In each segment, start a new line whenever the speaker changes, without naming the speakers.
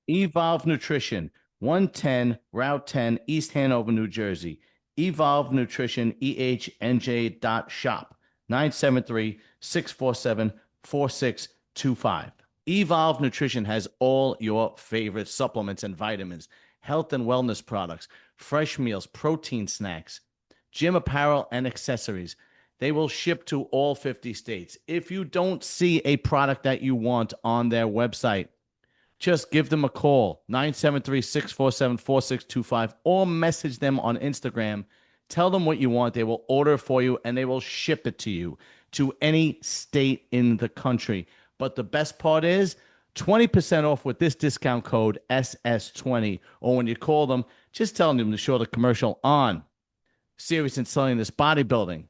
Evolve Nutrition, 110 Route 10, East Hanover, New Jersey. Evolve Nutrition, EHNJ.shop, 973-647-4625. Evolve Nutrition has all your favorite supplements and vitamins, health and wellness products, fresh meals, protein snacks, gym apparel, and accessories. They will ship to all 50 states. If you don't see a product that you want on their website, just give them a call, 973-647-4625, or message them on Instagram. Tell them what you want. They will order for you, and they will ship it to you to any state in the country. But the best part is 20% off with this discount code SS20. Or when you call them, just tell them to show the commercial on Serious in Selling This Bodybuilding.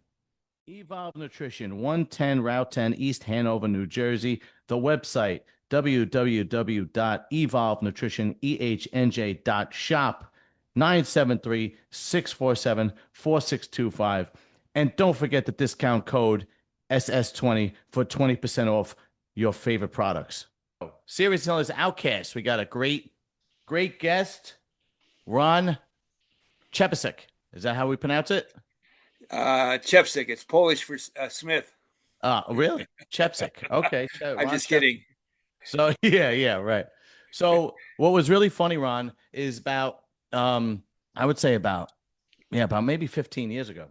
Evolve Nutrition, 110 Route 10, East Hanover, New Jersey. The website, www.evolvenutritionehnj.shop, 973-647-4625. And don't forget the discount code SS20 for 20% off your favorite products. Serious Sellers Outcast. We got a great guest, Ron Chepesiuk. Is that how we pronounce it?
Chepesiuk. It's Polish for Smith.
Really? Chepesiuk. Okay.
I'm just kidding.
So yeah, right. So what was really funny, Ron, is about I would say about maybe 15 years ago.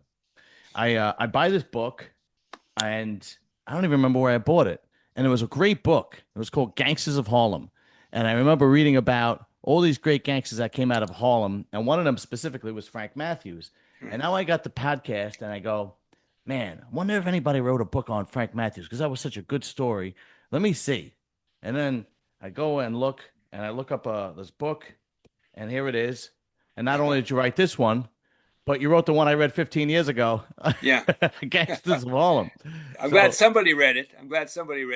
I buy this book, and I don't even remember where I bought it. And it was a great book. It was called Gangsters of Harlem. And I remember reading about all these great gangsters that came out of Harlem, and one of them specifically was Frank Mathews. And now I got the podcast, and I go, man, I wonder if anybody wrote a book on Frank Mathews, because that was such a good story. Let me see. And then I go and look, and I look up this book, and here it is. And not only did you write this one, but you wrote the one I read 15 years ago.
Yeah.
Gangsters of Harlem.
I'm glad somebody read it.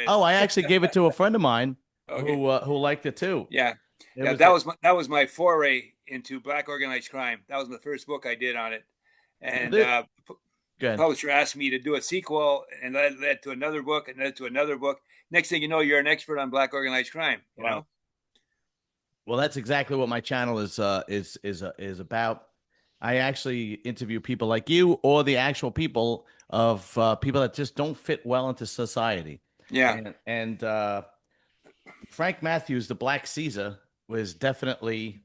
Oh, I actually gave it to a friend of mine
Okay.
who liked it too.
Yeah. That was my foray into black organized crime. That was the first book I did on it. And publisher asked me to do a sequel, and that led to another book, and led to another book. Next thing you know, you're an expert on black organized crime. You know?
Well, that's exactly what my channel is about. I actually interview people like you, or the actual people of people that just don't fit well into society.
Yeah.
And Frank Mathews, the Black Caesar, was definitely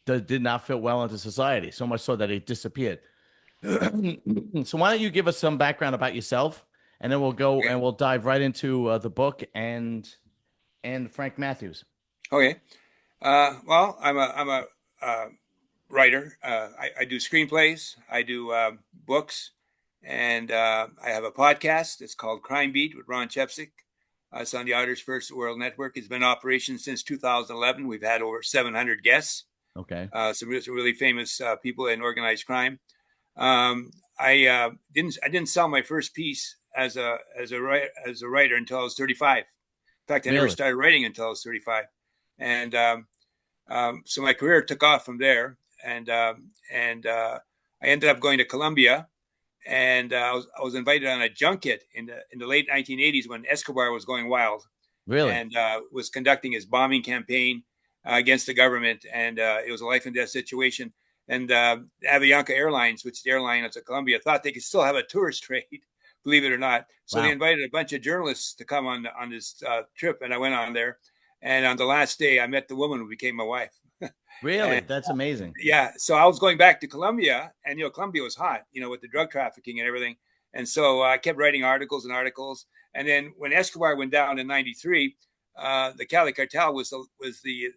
did not fit well into society. So much so that he disappeared. So why don't you give us some background about yourself, and then we'll go and we'll dive right into the book and Frank Mathews.
Okay. Well, I'm a writer. I do screenplays. I do books, and I have a podcast. It's called Crime Beat with Ron Chepesiuk. It's on the Artists First World Network. It's been in operation since 2011. We've had over 700 guests.
Okay.
Some really famous people in organized crime. I didn't sell my first piece as a writer until I was 35. In fact, I never started writing until I was 35. And so my career took off from there, and I ended up going to Colombia, and I was invited on a junket in the late 1980s when Escobar was going wild,
really,
and was conducting his bombing campaign against the government, and it was a life and death situation. And Avianca Airlines, which is the airline of Colombia, thought they could still have a tourist trade, believe it or not. So they invited a bunch of journalists to come on this trip, and I went on there. And on the last day, I met the woman who became my wife.
Really? That's amazing.
Yeah. So I was going back to Colombia, and, Colombia was hot, with the drug trafficking and everything. And so I kept writing articles. And then when Escobar went down in 93, the Cali cartel was the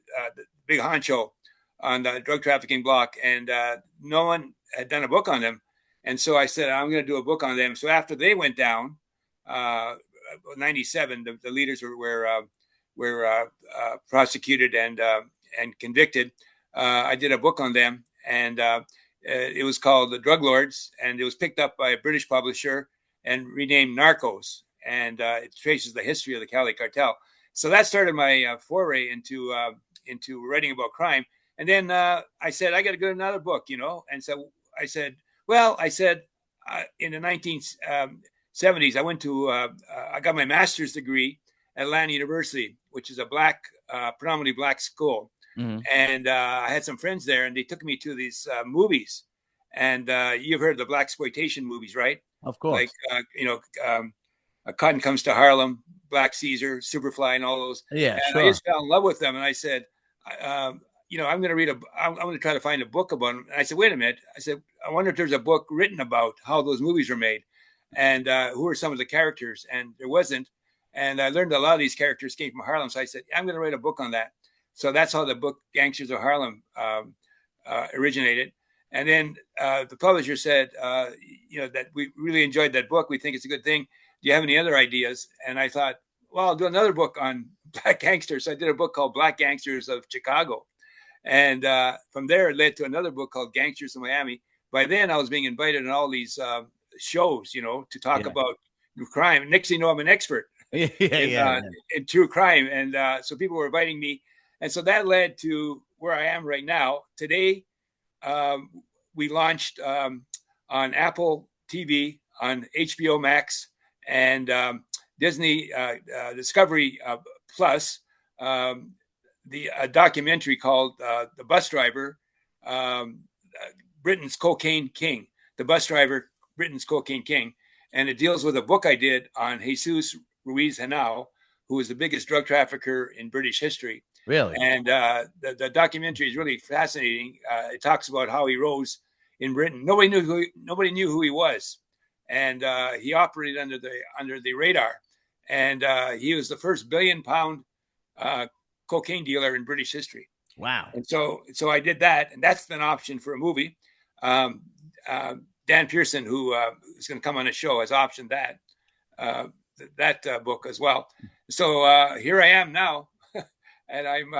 big honcho on the drug trafficking block. And no one had done a book on them. And so I said, I'm going to do a book on them. So after they went down, 97, the leaders were prosecuted and convicted. I did a book on them, and it was called The Drug Lords, and it was picked up by a British publisher and renamed Narcos, and it traces the history of the Cali cartel. So that started my foray into writing about crime. And then I said, I got to do another book, And so I said, in the 1970s, I went to I got my master's degree Atlanta University, which is a predominantly black school.
Hmm.
And I had some friends there, and they took me to these movies. And you've heard of the black exploitation movies, right?
Of
Like
course.
A Cotton Comes to Harlem, Black Caesar, Superfly, and all those.
Yeah,
And I
sure.
just fell in love with them. And I said, I'm going to I'm going to try to find a book about them. And I said, wait a minute. I said, I wonder if there's a book written about how those movies were made and who are some of the characters. And there wasn't. And I learned a lot of these characters came from Harlem. So I said, I'm going to write a book on that. So that's how the book Gangsters of Harlem originated. And then the publisher said, that we really enjoyed that book. We think it's a good thing. Do you have any other ideas? And I thought, well, I'll do another book on black gangsters. So I did a book called Black Gangsters of Chicago. And from there, it led to another book called Gangsters of Miami. By then, I was being invited on all these shows, to talk
Yeah.
about crime. Next thing you know, I'm an expert
Yeah, yeah, yeah.
in true crime. And so people were inviting me. And so that led to where I am right now. Today, we launched on Apple TV, on HBO Max, and Disney Discovery Plus, the documentary called "The Bus Driver," Britain's Cocaine King. The Bus Driver, Britain's Cocaine King, and it deals with a book I did on Jesus Ruiz Henao, who was the biggest drug trafficker in British history.
Really?
And the documentary is really fascinating. It talks about how he rose in Britain. Nobody knew who he was, and he operated under the radar. And he was the first billion-pound cocaine dealer in British history.
Wow.
And so I did that, and that's an option for a movie. Dan Pearson, who is going to come on the show, has optioned that book as well. So here I am now. And I've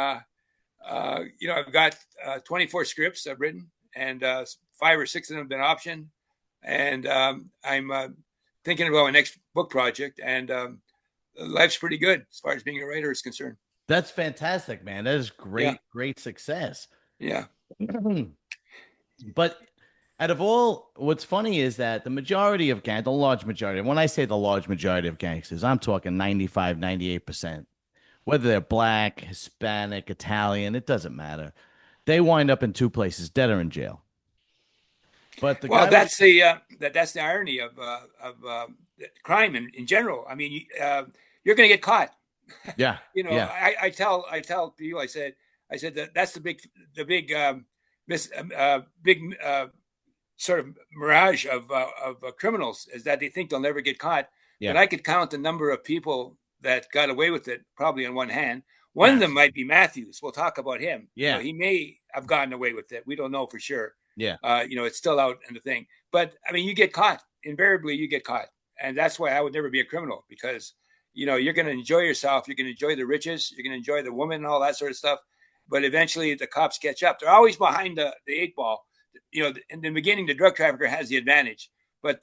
got 24 scripts I've written, and 5 or 6 of them have been optioned. And I'm thinking about my next book project, and life's pretty good as far as being a writer is concerned.
That's fantastic, man. That is great,
Yeah.
great success.
Yeah.
But out of all, what's funny is that the large majority, when I say the large majority of gangsters, I'm talking 95, 98%. Whether they're black, Hispanic, Italian, it doesn't matter. They wind up in 2 places, dead or in jail. But
that's the irony of crime in general. I mean, you're going to get caught.
Yeah. Yeah.
I tell people, I said that's the big sort of mirage of criminals is that they think they'll never get caught.
Yeah.
But I could count the number of people that got away with it probably on one hand. One of them might be Mathews. We'll talk about him.
Yeah.
He may have gotten away with it. We don't know for sure.
Yeah.
It's still out in the thing. But I mean, you get caught. Invariably, you get caught. And that's why I would never be a criminal, because, you're going to enjoy yourself. You're going to enjoy the riches. You're going to enjoy the woman and all that sort of stuff. But eventually the cops catch up. They're always behind the 8 ball. In the beginning, the drug trafficker has the advantage. But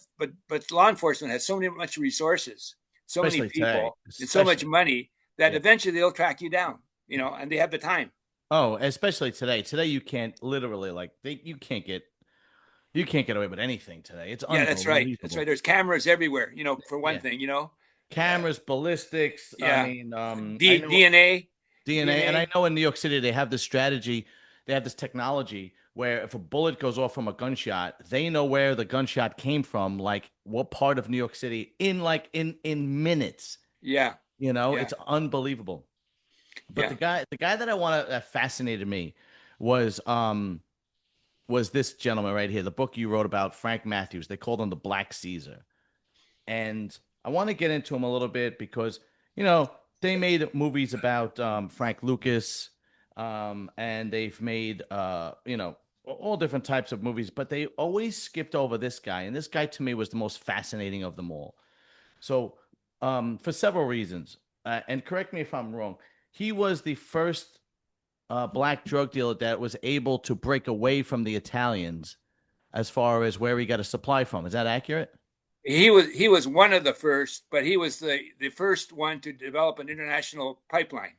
law enforcement has so much resources, so many people, and so much money that eventually they'll track you down, and they have the time.
Oh, especially today. Today you can't literally you can't get away with anything today. It's
unbelievable. That's right. That's right. There's cameras everywhere, for one thing,
Cameras, ballistics,
yeah.
I mean
DNA.
And I know in New York City they have this strategy, they have this technology where if a bullet goes off from a gunshot, they know where the gunshot came from, like what part of New York City in minutes.
Yeah.
It's unbelievable. But the guy that fascinated me was this gentleman right here, the book you wrote about, Frank Mathews. They called him the Black Caesar. And I want to get into him a little bit because, they made movies about Frank Lucas, and they've made, all different types of movies, but they always skipped over this guy. And this guy to me was the most fascinating of them all. So for several reasons, and correct me if I'm wrong, he was the first black drug dealer that was able to break away from the Italians as far as where he got a supply from. Is that accurate?
He was one of the first, but he was the first one to develop an international pipeline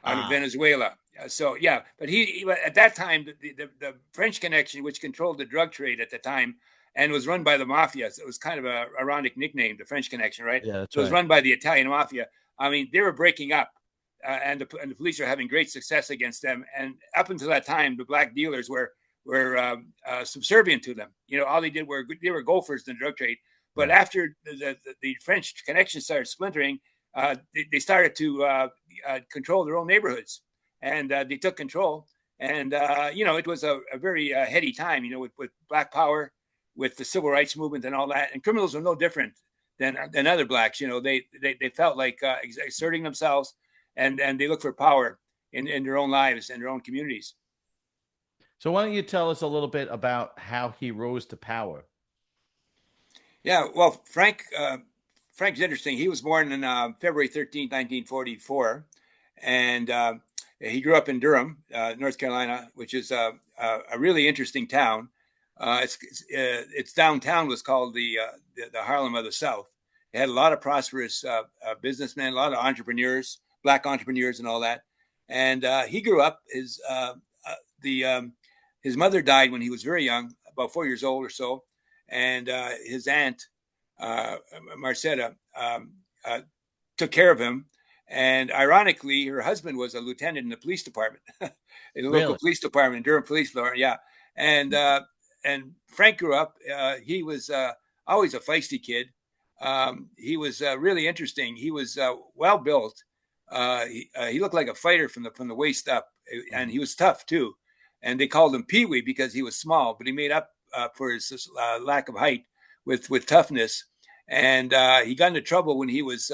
out of Venezuela. So yeah, but he at that time the French connection, which controlled the drug trade at the time and was run by the Mafia. So it was kind of a ironic nickname, the French connection, right?
Yeah, that's
so it was run by the Italian Mafia. I mean, they were breaking up, and the police are having great success against them. And up until that time, the black dealers were subservient to them. You know, all they did were they were gophers in the drug trade. But
Right.
after the French connection started splintering, they started to control their own neighborhoods, and they took control. And you know, it was a very heady time. You know, with Black Power, with the civil rights movement and all that. And criminals were no different than other blacks. You know, they felt like asserting themselves, and they look for power in their own lives and their own communities.
So why don't you tell us a little bit about how he rose to power?
Yeah, well, Frank's interesting. He was born on February 13th, 1944, and he grew up in Durham, North Carolina, which is a really interesting town. Its downtown was called the Harlem of the South. It had a lot of prosperous businessmen, a lot of entrepreneurs, black entrepreneurs, and all that. And he grew up. His mother died when he was very young, about 4 years old or so, and his aunt Marcetta took care of him. And ironically, her husband was a lieutenant in the police department, in the local
Really?
police department, Durham Police Department. Yeah, and Frank grew up. He was always a feisty kid. He was really interesting. He was well built. He looked like a fighter from the waist up, and he was tough too. And they called him Pee Wee because he was small, but he made up for his lack of height with toughness. And he got into trouble when he was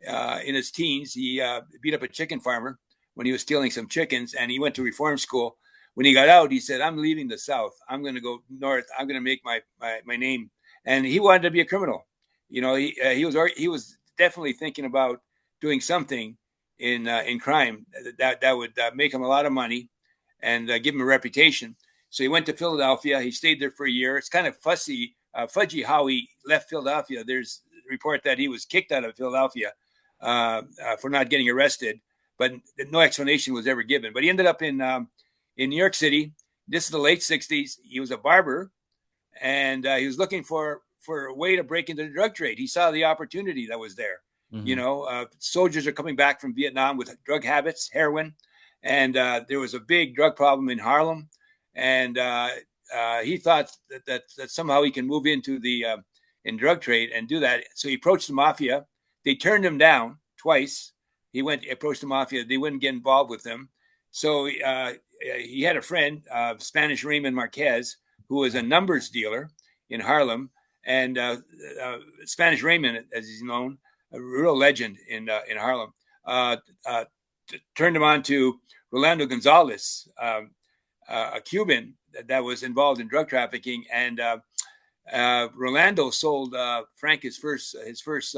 in his teens. He beat up a chicken farmer when he was stealing some chickens, and he went to reform school. When he got out, he said, "I'm leaving the South. I'm going to go north. I'm going to make my name." And he wanted to be a criminal. You know, he was definitely thinking about doing something in crime that would make him a lot of money and give him a reputation. So he went to Philadelphia. He stayed there for a year. It's kind of fudgy how he left Philadelphia. There's a report that he was kicked out of Philadelphia for not getting arrested, but no explanation was ever given. But he ended up in New York City. This is the late '60s. He was a barber, and he was looking for a way to break into the drug trade. He saw the opportunity that was there.
Mm-hmm.
You know, soldiers are coming back from Vietnam with drug habits, heroin, and there was a big drug problem in Harlem. And he thought that somehow he can move into the in drug trade and do that. So he approached the Mafia. They turned him down twice. Approached the Mafia. They wouldn't get involved with him. So he had a friend, Spanish Raymond Marquez, who was a numbers dealer in Harlem. And Spanish Raymond, as he's known, a real legend in Harlem, turned him on to Rolando Gonzalez, a Cuban that was involved in drug trafficking, and Rolando sold Frank his first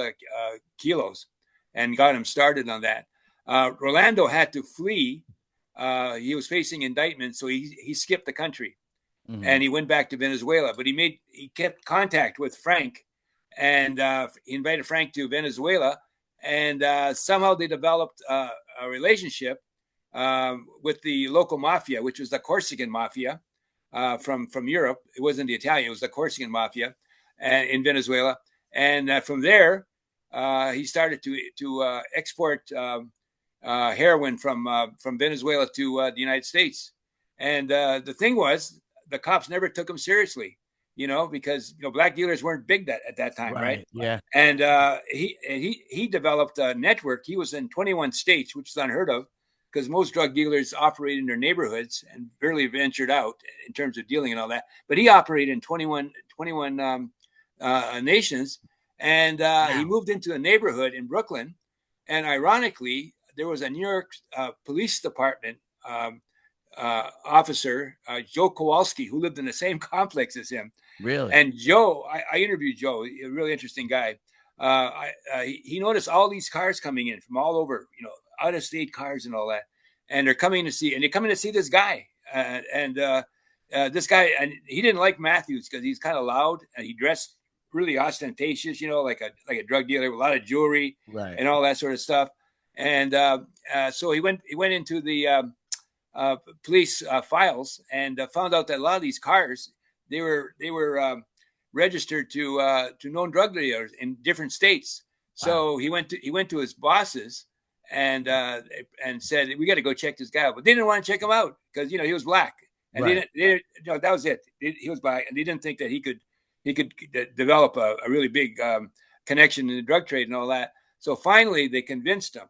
kilos and got him started on that. Rolando had to flee. He was facing indictment, so he skipped the country, and he went back to Venezuela. But he kept contact with Frank, and he invited Frank to Venezuela, and somehow they developed a relationship with the local mafia, which was the Corsican mafia from Europe. It wasn't the Italian; it was the Corsican mafia in Venezuela. And from there, he started to export heroin from Venezuela to the United States. And the thing was, the cops never took him seriously, you know, because black dealers weren't big at that time, right?
Yeah.
And he developed a network. He was in 21 states, which is unheard of, because most drug dealers operate in their neighborhoods and barely ventured out in terms of dealing and all that. But he operated in 21 nations, and he moved into a neighborhood in Brooklyn. And ironically, there was a New York Police Department officer, Joe Kowalski, who lived in the same complex as him.
Really?
And Joe, I interviewed Joe, a really interesting guy. He noticed all these cars coming in from all over, out of state cars and all that, and they're coming to see this guy. This guy, and he didn't like Mathews because he's kind of loud and he dressed really ostentatious, like a drug dealer with a lot of jewelry,
right,
and all that sort of stuff. And so he went into the police files and found out that a lot of these cars, they were registered to known drug dealers in different states.
Wow.
So he went to his bosses and said, we got to go check this guy out. But they didn't want to check him out because he was black, and
Right.
that was it. He was black, and they didn't think that he could develop a really big connection in the drug trade and all that. So finally, they convinced him.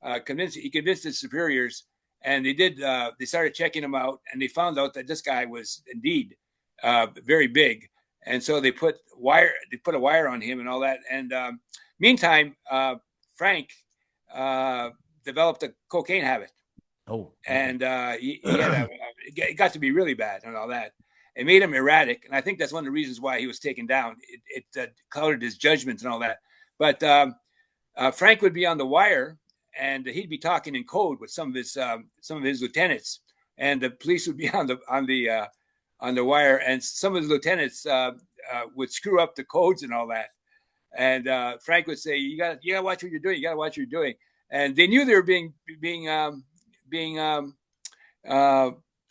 He convinced his superiors, and they did. They started checking him out, and they found out that this guy was indeed very big. And so they put a wire on him and all that. And meantime, Frank developed a cocaine habit,
Oh, okay.
and it got to be really bad and all that. It made him erratic, and I think that's one of the reasons why he was taken down. It clouded his judgment and all that. But Frank would be on the wire, and he'd be talking in code with some of his lieutenants, and the police would be on the wire, and some of the lieutenants would screw up the codes and all that. And Frank would say, "You got to watch what you're doing. You got to watch what you're doing." And they knew they were being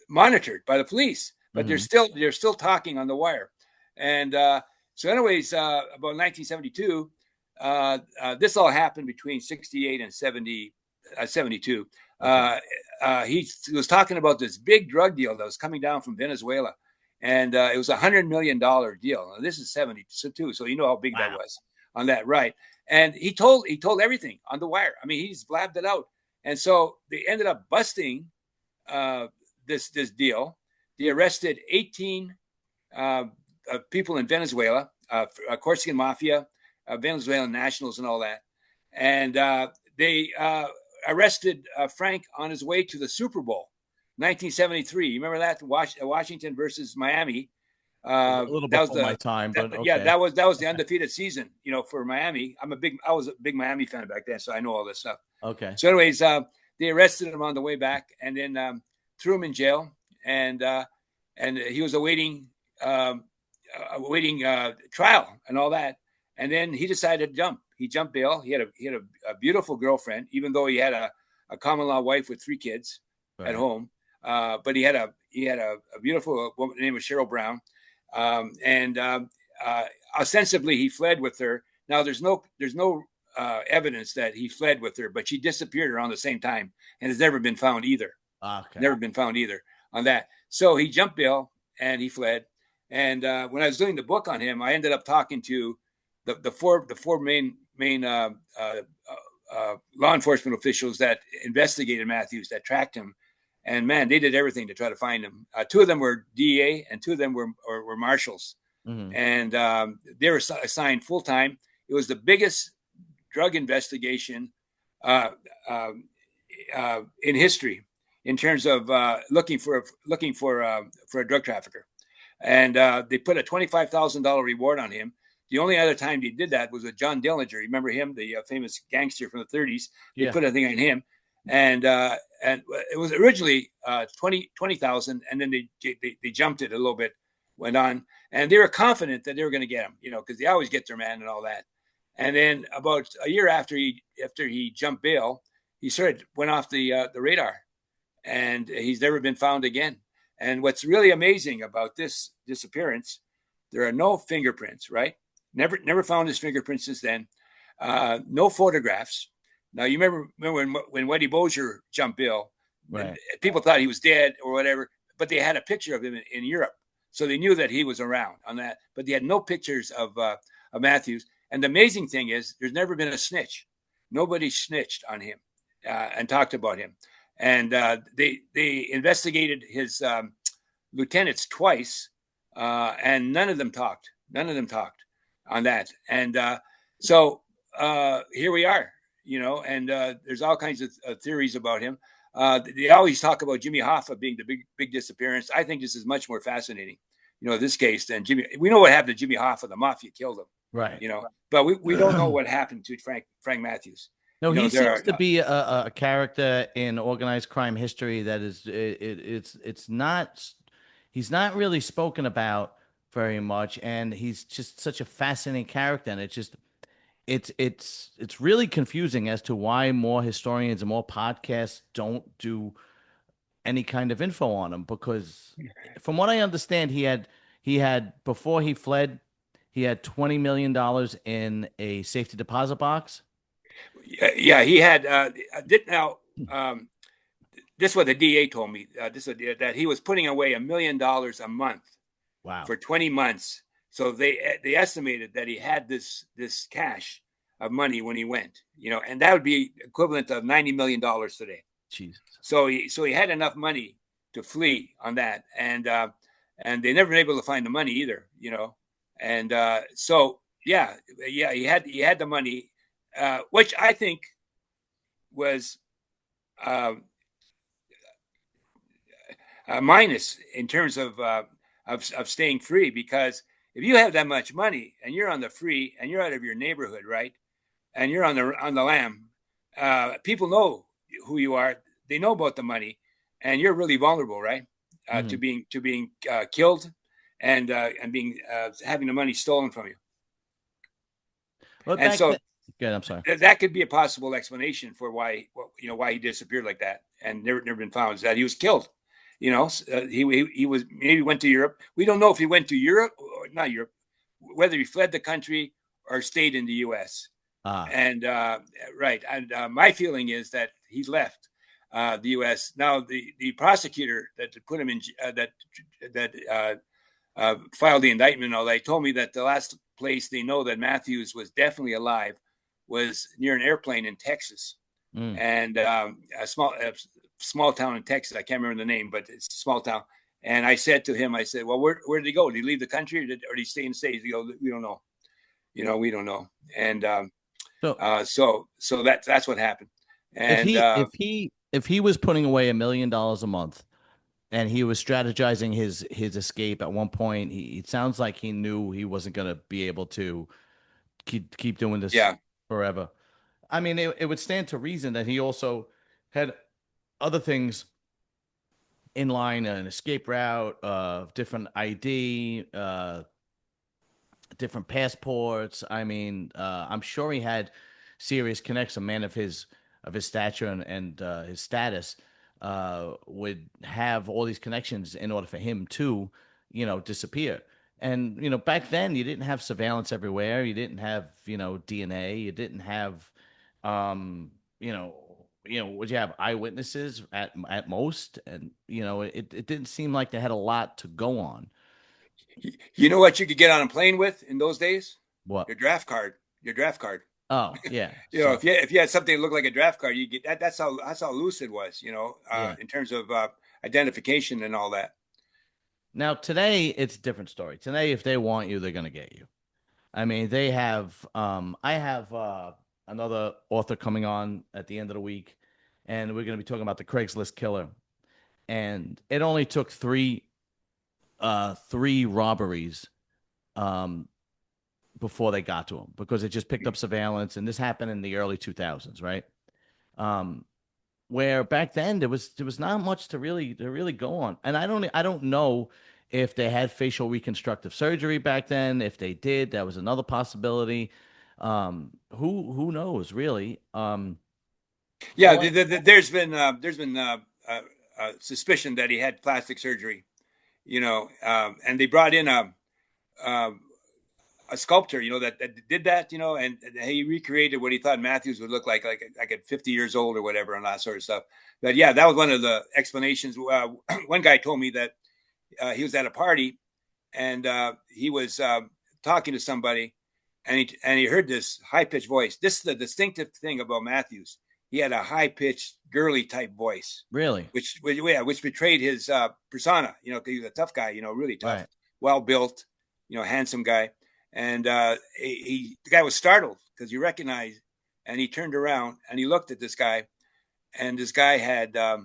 monitored by the police, but
Mm-hmm.
they're still talking on the wire. And so, anyways, about 1972, this all happened between 68 and 72.
Okay.
He was talking about this big drug deal that was coming down from Venezuela, and it was $100 million deal. Now, this is 72, so you know how big that
Wow.
was on that, right? And he told everything on the wire. I mean, he's blabbed it out, and so they ended up busting this deal. They arrested 18 people in Venezuela, Corsican Mafia, Venezuelan nationals, and all that. And they arrested Frank on his way to the Super Bowl, 1973. You remember that? Washington versus Miami.
A little
That was
before my time, but
yeah,
okay.
that was the undefeated season, for Miami. I was a big Miami fan back then, so I know all this stuff.
Okay.
So, anyways, they arrested him on the way back, and then threw him in jail, and he was awaiting trial and all that. And then he decided to jump. He jumped bail. He had a beautiful girlfriend, even though he had a common law wife with 3 kids at
Right.
home. But he had a beautiful woman named Cheryl Brown, and ostensibly he fled with her. Now there's no evidence that he fled with her, but she disappeared around the same time and has never been found either.
Okay.
Never been found either on that. So he jumped bail and he fled. And when I was doing the book on him, I ended up talking to the four main law enforcement officials that investigated Mathews, that tracked him. And man, they did everything to try to find him. 2 of them were DEA, and 2 of them were marshals.
Mm-hmm.
And they were assigned full time. It was the biggest drug investigation in history in terms of looking for a drug trafficker. And they put a $25,000 reward on him. The only other time they did that was with John Dillinger. You remember him, the famous gangster from the 30s? They
Yeah.
put a thing on him, and it was originally 20,000, and then they jumped it a little bit, went on, and they were confident that they were going to get him, because they always get their man and all that. And then about a year after he jumped bail, he went off the radar, and he's never been found again. And what's really amazing about this disappearance, there are no fingerprints, right? Never found his fingerprints since then. No photographs. Now you remember when Whitey Bulger jumped bail,
Right.
people thought he was dead or whatever, but they had a picture of him in Europe, so they knew that he was around on that. But they had no pictures of Mathews. And the amazing thing is, there's never been a snitch. Nobody snitched on him and talked about him. And they investigated his lieutenants twice, and none of them talked. None of them talked on that. And so here we are, and there's all kinds of theories about him. They always talk about Jimmy Hoffa being the big disappearance. I think this is much more fascinating, this case, than Jimmy. We know what happened to Jimmy Hoffa. The Mafia killed him,
Right.
but we don't know what happened to Frank Mathews.
No, he seems to be a character in organized crime history that is it's not he's not really spoken about very much, and he's just such a fascinating character, and it's really confusing as to why more historians and more podcasts don't do any kind of info on him, because from what I understand, he had before he fled, he had $20 million in a safety deposit box.
Yeah, he had did now. Um, this is what the DA told me. That he was putting away $1 million a month
Wow.
for 20 months. So they estimated that he had this cash of money when he went, and that would be equivalent of $90 million today.
Jesus.
So he had enough money to flee on that, and they never been able to find the money either. And so yeah, he had the money, which I think was uh, a minus in terms of staying free, because if you have that much money and you're on the free and you're out of your neighborhood, right, and you're on the lam, people know who you are. They know about the money, and you're really vulnerable, right, to
Mhm.
being killed and being having the money stolen from you.
But
And
back
so
then, good. I'm sorry.
that could be a possible explanation for why he disappeared like that and never been found. Is that he was killed. He was, maybe went to Europe. We don't know if he went to Europe or not Europe, whether he fled the country or stayed in the U.S.
Ah,
And right, and my feeling is that he left the U.S. Now, the prosecutor that put him in that filed the indictment and all that told me that the last place they know that Mathews was definitely alive was near an airplane in Texas,
mm.
and a small town in Texas. I can't remember the name, but it's a small town. And I said to him, I said, "Well, where did he go? Did he leave the country, or did he stay in the States?" He goes, "We don't know. We don't know." And
So
so that's what happened.
if
And
he if he if he was putting away $1 million a month and he was strategizing his escape at one point, it sounds like he knew he wasn't going to be able to keep doing this
yeah,
forever. I mean, it would stand to reason that he also had other things in line, an escape route, different ID, different passports. I mean, I'm sure he had serious connects. A man of his stature and his status would have all these connections in order for him to, disappear. And back then you didn't have surveillance everywhere. You didn't have DNA. You didn't have, um, you know. Would you have eyewitnesses at most? And it didn't seem like they had a lot to go on.
you know what you could get on a plane with in those days?
What?
Your draft card. Your draft card.
Oh, yeah.
If
So,
you had something that looked like a draft card, you get that. That's how loose it was.
yeah.
In terms of identification and all that.
Now, today, it's a different story. Today, if they want you, they're going to get you. I mean, I have another author coming on at the end of the week, and we're going to be talking about the Craigslist killer. And it only took three robberies, um, before they got to him because it just picked up surveillance. And this happened in the early 2000s, right? Um, where back then there was not much to really go on, and I don't know if they had facial reconstructive surgery back then. If they did, that was another possibility. Who knows really?
Yeah,
All I,
there's been suspicion that he had plastic surgery. And they brought in uh, a sculptor, that did that, and he recreated what he thought Mathews would look like at 50 years old or whatever, and that sort of stuff. But yeah, that was one of the explanations. One guy told me that he was at a party and he was talking to somebody, and he heard this high pitched voice. This is the distinctive thing about Mathews. He had a high pitched, girly type voice,
really,
which betrayed his persona. Because he was a tough guy. Really tough,
right?
well built, handsome guy. And the guy was startled because he recognized, and he turned around and he looked at this guy, and this guy had uh,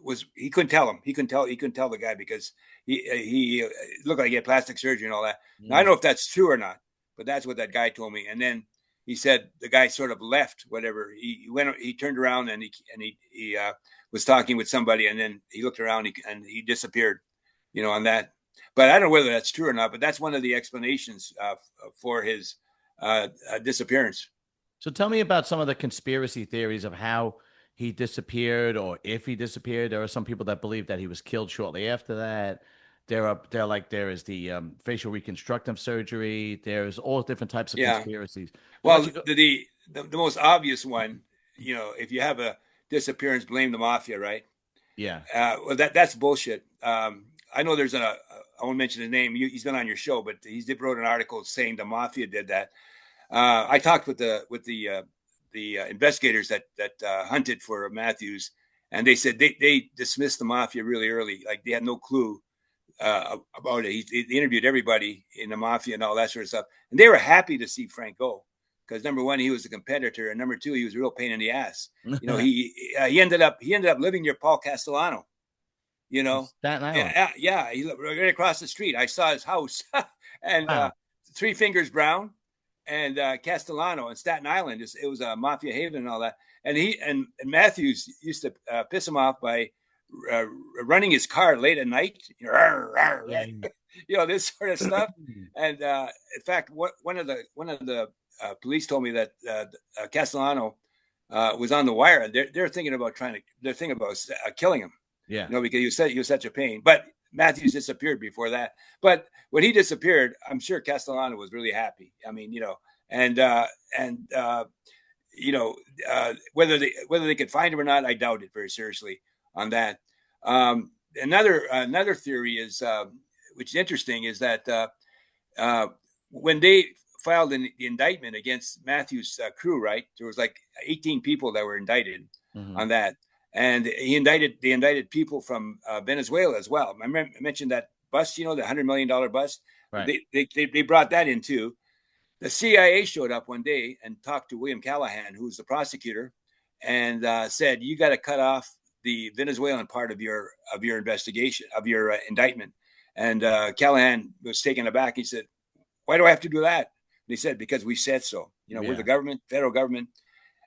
was he couldn't tell him. He couldn't tell the guy because he looked like he had plastic surgery and all that. Now I don't
Mm.
know if that's true or not, but that's what that guy told me. And then he said the guy sort of left. Whatever, he turned around and he was talking with somebody, and then he looked around and he disappeared. On that. But I don't know whether that's true or not. But that's one of the explanations for his disappearance.
So tell me about some of the conspiracy theories of how he disappeared, or if he disappeared. There are some people that believe that he was killed shortly after that. They're like there is the facial reconstructive surgery. There's all different types of
Yeah.
conspiracies. So why don't
Well,
you go?
the most obvious one, if you have a disappearance, blame the mafia, right?
Yeah.
Well, that's bullshit. I know I won't mention his name. He's been on your show, but he wrote an article saying the mafia did that. I talked with the investigators that hunted for Mathews, and they said they dismissed the mafia really early. Like they had no clue about it. He interviewed everybody in the mafia and all that sort of stuff, and they were happy to see Frank go because number one, he was a competitor, and number two, he was a real pain in the ass. He ended up living near Paul Castellano.
Staten Island.
Yeah, he lived right across the street. I saw his house, and
Wow.
Three Fingers Brown and Castellano and Staten Island. It was a mafia haven and all that. And and Mathews used to piss him off by uh, running his car late at night,
Yeah.
this sort of stuff. And in fact, one of the police told me that Castellano was on the wire, and they're thinking about killing him.
Yeah.
Because he was such a pain. But Mathews disappeared before that. But when he disappeared, I'm sure Castellano was really happy. I mean, and whether they could find him or not, I doubt it very seriously on that. Another theory is, which is interesting, is that when they filed the indictment against Mathews' crew, right, there was like 18 people that were indicted on that, and they indicted people from Venezuela as well. I mentioned that bust, the $100 million bust.
Right.
They brought that in too. The CIA showed up one day and talked to William Callahan, who's the prosecutor, and said, "You got to cut off the Venezuelan part of your investigation, of your indictment." And Callahan was taken aback. He said, "Why do I have to do that?" And he said, "Because we said so. We're the government, federal government,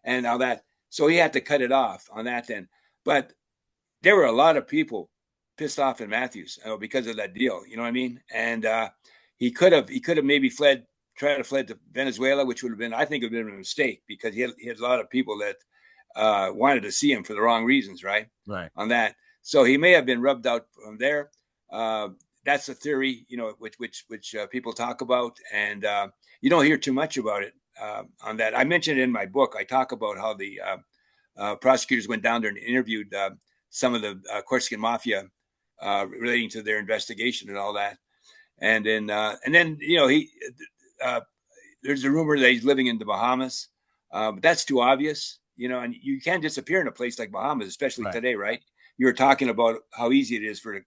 and all that." So he had to cut it off on that then. But there were a lot of people pissed off at Mathews because of that deal. You know what I mean? And he could have maybe tried to fled to Venezuela, which would have been, I think, it would have been a mistake because he had a lot of people that wanted to see him for the wrong reasons, right?
Right.
On that, so he may have been rubbed out from there. That's a theory, which people talk about, and you don't hear too much about it on that. I mentioned in my book, I talk about how the prosecutors went down there and interviewed some of the Corsican mafia relating to their investigation and all that, and then he. There's a rumor that he's living in the Bahamas, but that's too obvious, and you can't disappear in a place like Bahamas, especially today, right? You were talking about how easy it is for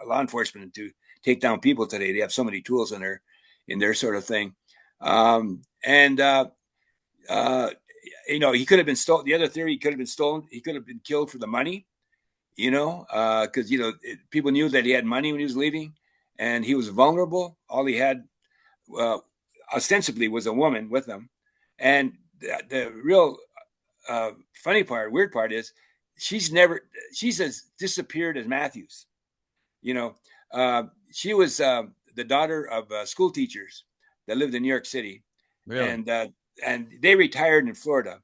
law enforcement to take down people today. They have so many tools in their sort of thing. He could have been stolen. The other theory, he could have been stolen. He could have been killed for the money, because, people knew that he had money when he was leaving and he was vulnerable. All he had, ostensibly, was a woman with him. And the real weird part is she's as disappeared as Mathews. She was the daughter of school teachers that lived in New York City.
Really?
And they retired in Florida.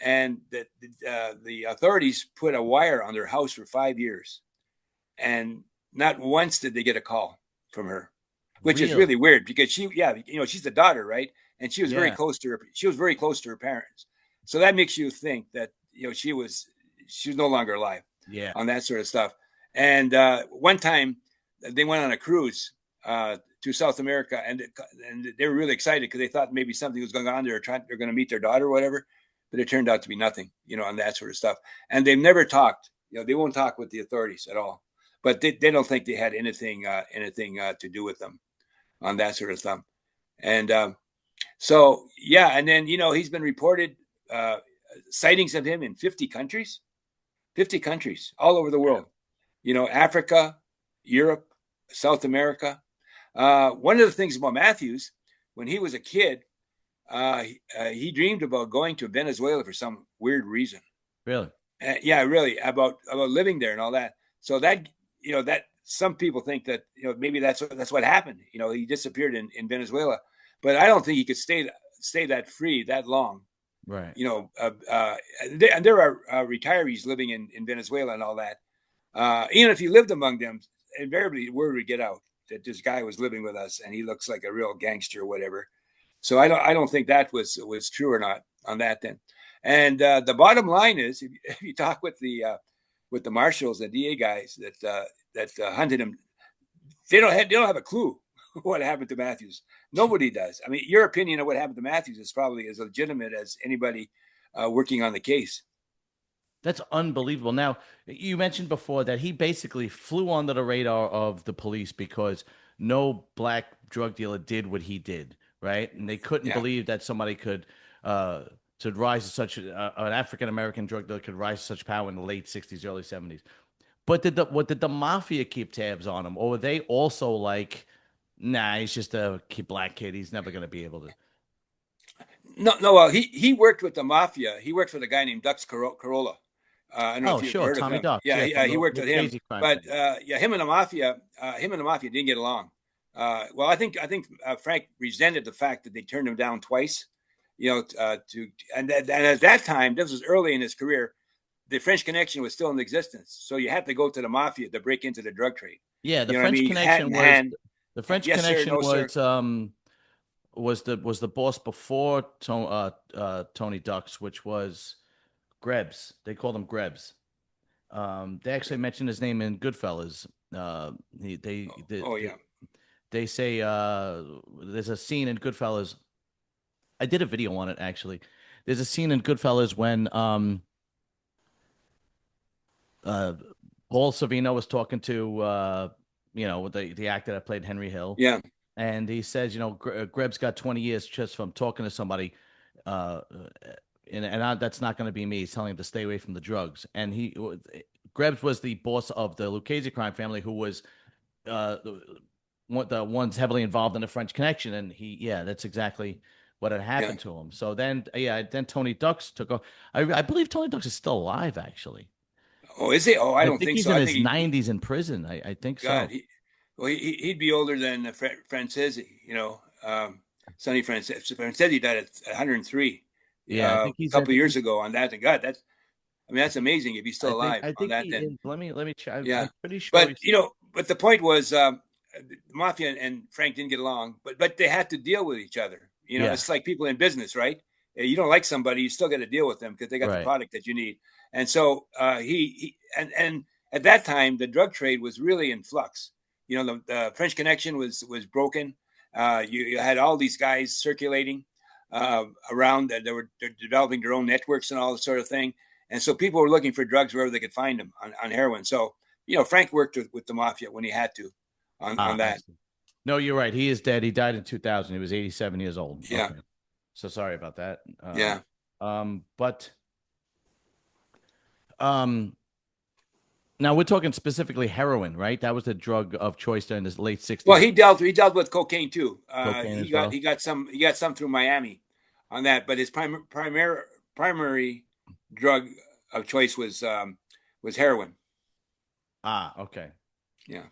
And the authorities put a wire on their house for 5 years. And not once did they get a call from her, which is really weird because she's the daughter, right? And she was very close to her parents. So that makes you think that, she was no longer alive on that sort of stuff. And one time they went on a cruise to South America, and they were really excited because they thought maybe something was going on. They're going to meet their daughter or whatever, but it turned out to be nothing, on that sort of stuff. And they've never talked. They won't talk with the authorities at all. But they don't think they had anything to do with them on that sort of stuff. And so, and then, he's been reported sightings of him in 50 countries all over the world, Africa, Europe, South America. One of the things about Mathews, when he was a kid, he dreamed about going to Venezuela for some weird reason.
Really?
Really, about living there and all that. So that, that some people think that, maybe that's what happened. He disappeared in Venezuela, but I don't think he could stay that free that long.
Right.
And there are retirees living in Venezuela and all that. Even if you lived among them, invariably word would get out that this guy was living with us and he looks like a real gangster or whatever. So I don't think that was true or not on that then. And the bottom line is, if you talk with the marshals and DA guys that hunted him, they don't have a clue what happened to Mathews. Nobody does. I mean, your opinion of what happened to Mathews is probably as legitimate as anybody working on the case.
That's unbelievable. Now, you mentioned before that he basically flew under the radar of the police because no black drug dealer did what he did, right? And they couldn't
Yeah.
believe that somebody could to rise to such an African American drug dealer could rise to such power in the late 60s, early 70s. But did the mafia keep tabs on him, or were they also like, nah, he's just a black kid. He's never going to be able to.
No, no. Well, he worked with the mafia. He worked with a guy named Dux Corolla. I don't know
Oh,
if you've
sure,
heard of
Tommy
him.
Ducks,
Yeah,
from
he worked
the
with him.
Crazy Crime
But
thing.
yeah, him and the mafia didn't get along. Well, I think Frank resented the fact that they turned him down twice. You know, and at that time, this was early in his career. The French Connection was still in existence, so you had to go to the mafia to break into the drug trade.
Yeah, the
You know what I
French
mean? Hat
Connection
in
was
hand.
the French
Yes, sir.
Connection
No, sir.
was the boss before Tony Ducks, which was Grebs. They called him Grebs. They actually mentioned his name in Goodfellas. He,
Oh yeah.
they say there's a scene in Goodfellas. I did a video on it actually. There's a scene in Goodfellas when uh, Paul Savino was talking to the actor that played Henry Hill,
Yeah.
and he says, Greb's got 20 years just from talking to somebody, uh, that's not going to be me. He's telling him to stay away from the drugs. And Grebs was the boss of the Lucchese crime family, who was the ones heavily involved in the French Connection, and that's exactly what had
Yeah.
happened to him. So then Tony Ducks took off. I believe Tony Ducks is still alive, actually.
Oh, is he? Oh, I
I
don't
think
think
he's
so.
in
I
his
think
90s in prison. I think
God,
so.
he'd be older than Francesi, Sonny Francesi died at 103
Yeah, I
a
think he's. I
couple of
think
years
he's.
ago on that. And God, that's amazing if he's still alive
I
on
think
that
he
then.
is. Let me check.
Yeah.
I'm pretty sure
But,
he's.
but the point was the Mafia and Frank didn't get along, but they had to deal with each other.
Yeah.
It's like people in business, right? You don't like somebody, you still got to deal with them because they got the
Right.
product that you need. And so and at that time, the drug trade was really in flux. The French Connection was broken. You had all these guys circulating around that they're developing their own networks and all this sort of thing. And so people were looking for drugs wherever they could find them on heroin. So, Frank worked with the Mafia when he had to on
I
that.
see. No, you're right. He is dead. He died in 2000. He was 87 years old.
Yeah.
Okay. So sorry about that.
Yeah.
But now we're talking specifically heroin, right? That was the drug of choice during the late 60s.
Well, he dealt with cocaine too.
Cocaine
He
as
got
well?
he got some through Miami on that, but his primary drug of choice was heroin.
Okay.
Yeah.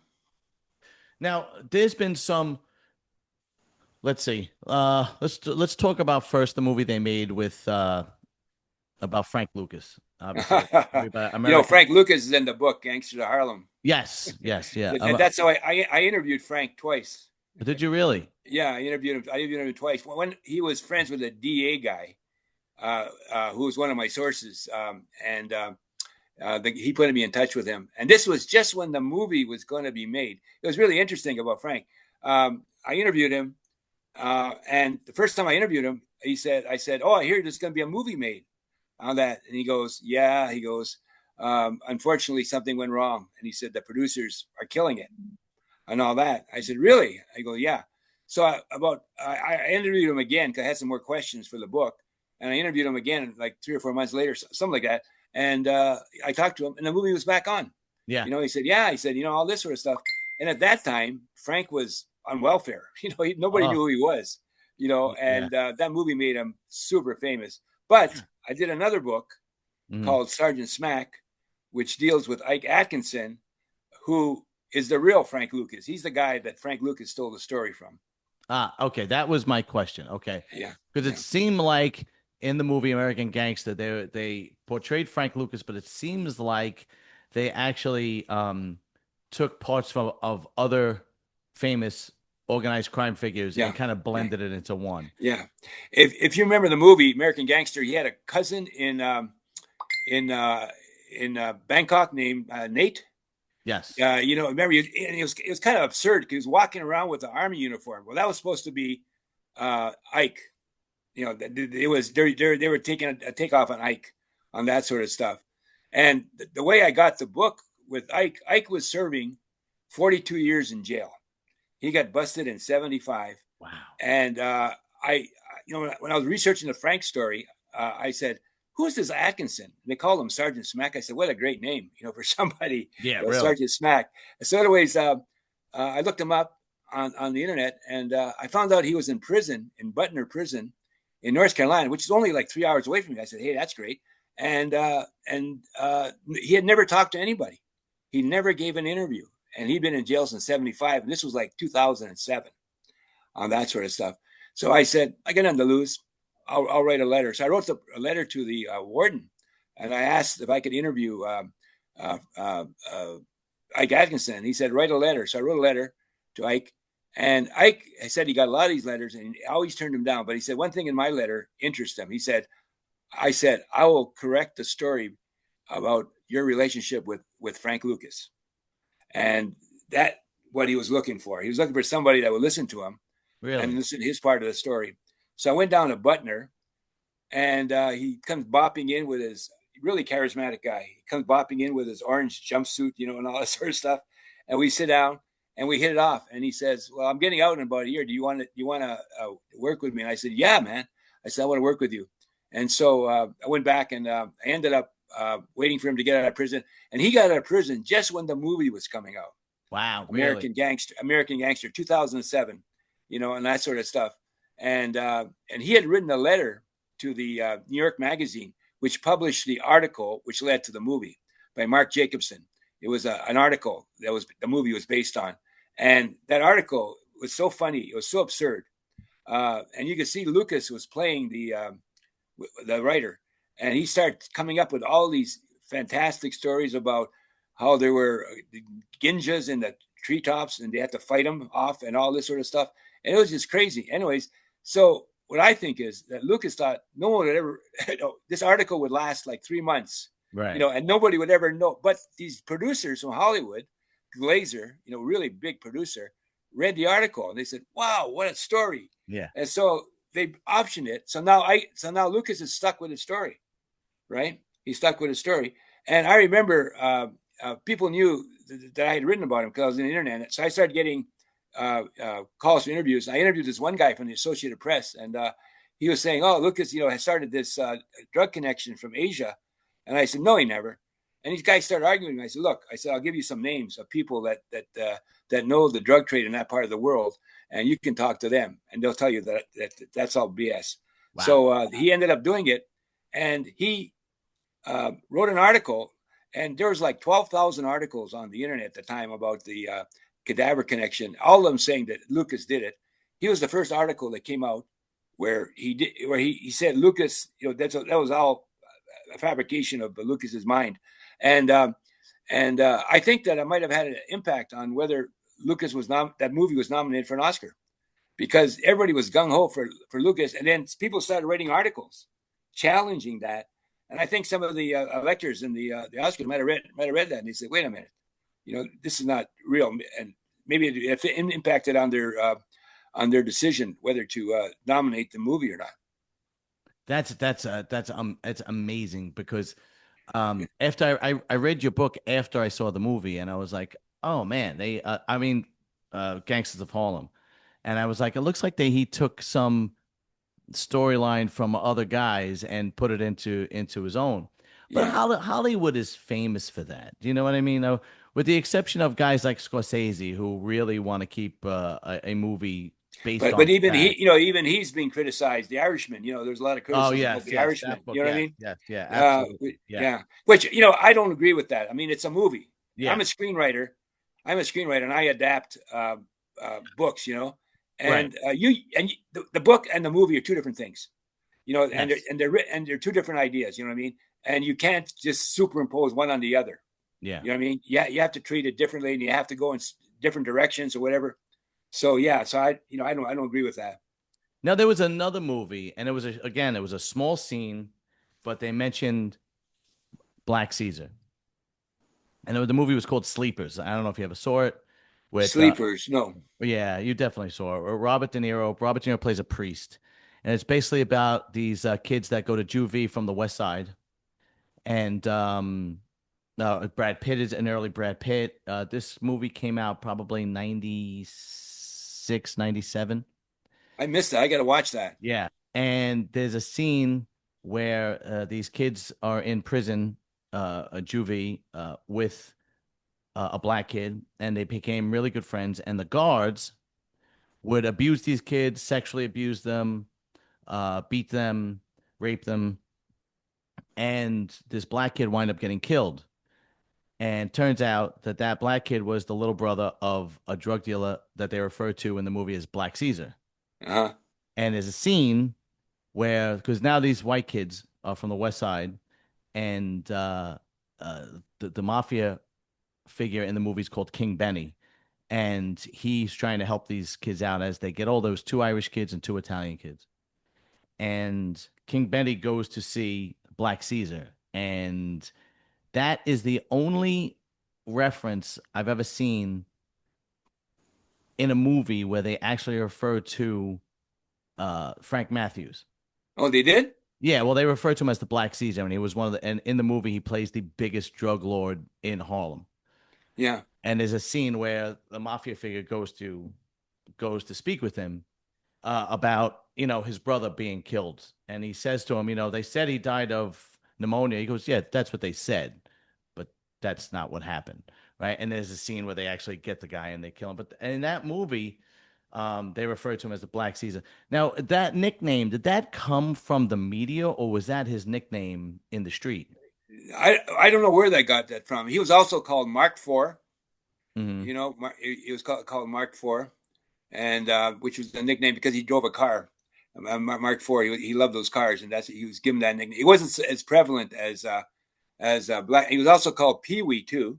Now, there's been some. Let's see. Let's talk about first the movie they made with about Frank Lucas. Obviously, American.
Frank Lucas is in the book Gangster of Harlem.
Yes, yes, yeah.
That's how I interviewed Frank twice.
Did you really?
Yeah, I interviewed him twice. When he was friends with a DA guy, who was one of my sources, and he put me in touch with him. And this was just when the movie was going to be made. It was really interesting about Frank. I interviewed him, and the first time I interviewed him, I said, "Oh, I hear there's going to be a movie made on that." And he goes, "Yeah." He goes, "Unfortunately, something went wrong." And he said, "The producers are killing it and all that." I said, "Really?" I go, "Yeah." So I interviewed him again because I had some more questions for the book. And I interviewed him again like 3 or 4 months later, something like that. And I talked to him, and the movie was back on.
Yeah.
He said, "Yeah." He said, all this sort of stuff. And at that time, Frank was on welfare. Nobody knew who he was. And that movie made him super famous. But I did another book called Sergeant Smack, which deals with Ike Atkinson, who is the real Frank Lucas. He's the guy that Frank Lucas stole the story from.
Okay. That was my question. Okay.
Yeah.
Because it seemed like in the movie American Gangster, they portrayed Frank Lucas, but it seems like they actually took parts from of other famous organized crime figures
Yeah.
and kind of
Yeah.
blended it into one.
Yeah. If you remember the movie American Gangster, he had a cousin in Bangkok named Nate.
Yes.
Remember, it was kind of absurd because he was walking around with the army uniform. Well, that was supposed to be Ike. It was they were taking a takeoff on Ike on that sort of stuff. And the way I got the book with Ike was serving 42 years in jail. He got busted in 75.
Wow.
And when I was researching the Frank story, I said, "Who's this Atkinson?" And they called him Sergeant Smack. I said, "What a great name, for somebody,
Yeah, really.
Sergeant Smack." So, anyways, I looked him up on the internet, and I found out he was in prison in Butner Prison in North Carolina, which is only like 3 hours away from me. I said, "Hey, that's great." And he had never talked to anybody. He never gave an interview, and he'd been in jail since 75, and this was like 2007 on that sort of stuff. So I said, I got nothing to lose. I'll write a letter. So I wrote a letter to the warden, and I asked if I could interview Ike Atkinson. He said, write a letter. So I wrote a letter to Ike. And Ike said he got a lot of these letters, and he always turned them down. But he said, one thing in my letter interested him. He said, I will correct the story about your relationship with Frank Lucas. And that what he was looking for. He was looking for somebody that would listen to him and
Really?
listen to his part of the story. So I went down to Butner, and he comes bopping in with his really charismatic guy. He comes bopping in with his orange jumpsuit, and all that sort of stuff. And we sit down and we hit it off. And he says, "Well, I'm getting out in about a year. Do you want to work with me?" And I said, "Yeah, man." I said, "I want to work with you." And so I went back, and I ended up waiting for him to get out of prison. And he got out of prison just when the movie was coming out.
Wow, really?
American Gangster, 2007, and that sort of stuff. And he had written a letter to the New York Magazine, which published the article which led to the movie by Mark Jacobson. It was an article that the movie was based on, and that article was so funny, it was so absurd, and you could see Lucas was playing the writer, and he started coming up with all these fantastic stories about how there were ginjas in the treetops and they had to fight them off and all this sort of stuff. And it was just crazy. Anyways, so what I think is that Lucas thought no one would ever, this article would last like 3 months,
Right.
And nobody would ever know. But these producers from Hollywood, Glazer, really big producer, read the article and they said, "Wow, what a story."
Yeah.
And so they optioned it. So now Lucas is stuck with his story, right? He's stuck with his story. And I remember people knew that I had written about him because I was on the internet. So I started getting calls for interviews. I interviewed this one guy from the Associated Press, and he was saying, "Oh, Lucas, has started this drug connection from Asia." And I said, "No, he never." And these guys started arguing. I said, "Look," I said, "I'll give you some names of people that know the drug trade in that part of the world, and you can talk to them, and they'll tell you that's all BS." Wow. So he ended up doing it, and he wrote an article. And there was like 12,000 articles on the internet at the time about the cadaver connection, all of them saying that Lucas did it. He was the first article that came out where he said Lucas, that was all a fabrication of Lucas's mind. And I think that it might have had an impact on whether Lucas that movie was nominated for an Oscar, because everybody was gung-ho for Lucas. And then people started writing articles challenging that. And I think some of the electors in the Oscars might have read that, and they said, "Wait a minute, this is not real," and maybe it impacted on their decision whether to nominate the movie or not.
It's amazing because after I read your book after I saw the movie, and I was like, oh man, Gangsters of Harlem, and I was like, it looks like he took some storyline from other guys and put it into his own. But yeah. Hollywood is famous for that. Do you know what I mean? With the exception of guys like Scorsese, who really want to keep a movie based on.
But even even he's being criticized. The Irishman, there's a lot of criticism of the Irishman.
Book,
you know what I mean?
Yeah, absolutely.
Yeah. Which I don't agree with that. I mean, it's a movie.
Yeah.
I'm a screenwriter, and I adapt books. And right. The book and the movie are two different things, yes. and they're two different ideas. You know what I mean? And you can't just superimpose one on the other.
Yeah.
You know what I mean? Yeah, you have to treat it differently, and you have to go in different directions or whatever. So yeah, so I don't agree with that.
Now there was another movie, and it was a small scene, but they mentioned Black Caesar, and the movie was called Sleepers. I don't know if you ever saw it. With
Sleepers, no.
yeah, you definitely saw it. Robert De Niro. Robert De Niro plays a priest, and it's basically about these kids that go to juvie from the West Side, and Brad Pitt is an early Brad Pitt. This movie came out probably 96, 97.
I missed that. I got to watch that.
Yeah. And there's a scene where these kids are in prison, a juvie, with a black kid, and they became really good friends. And the guards would abuse these kids, sexually abuse them, beat them, rape them. And this black kid wind up getting killed. And turns out that that black kid was the little brother of a drug dealer that they refer to in the movie as Black Caesar.
Uh-huh.
And there's a scene where, because now these white kids are from the West Side, and uh, the mafia figure in the movie is called King Benny, and he's trying to help these kids out as they get older. Those two Irish kids and two Italian kids, and King Benny goes to see Black Caesar, and that is the only reference I've ever seen in a movie where they actually refer to Frank Mathews.
Oh, they did?
Yeah, well, they refer to him as the Black Caesar, and he was one of the. And in the movie, he plays the biggest drug lord in Harlem.
Yeah.
And there's a scene where the mafia figure goes to speak with him about his brother being killed, and he says to him, they said he died of pneumonia. He goes, yeah, that's what they said, but that's not what happened, right? And there's a scene where they actually get the guy and they kill him. But in that movie, they refer to him as the Black Caesar. Now, that nickname, did that come from the media or was that his nickname in the street?
I don't know where they got that from. He was also called Mark IV.
Hmm.
He was called Mark IV, and which was a nickname because he drove a car. Mark IV. He loved those cars, and he was given that nickname. It wasn't as prevalent as Black. He was also called Pee Wee too,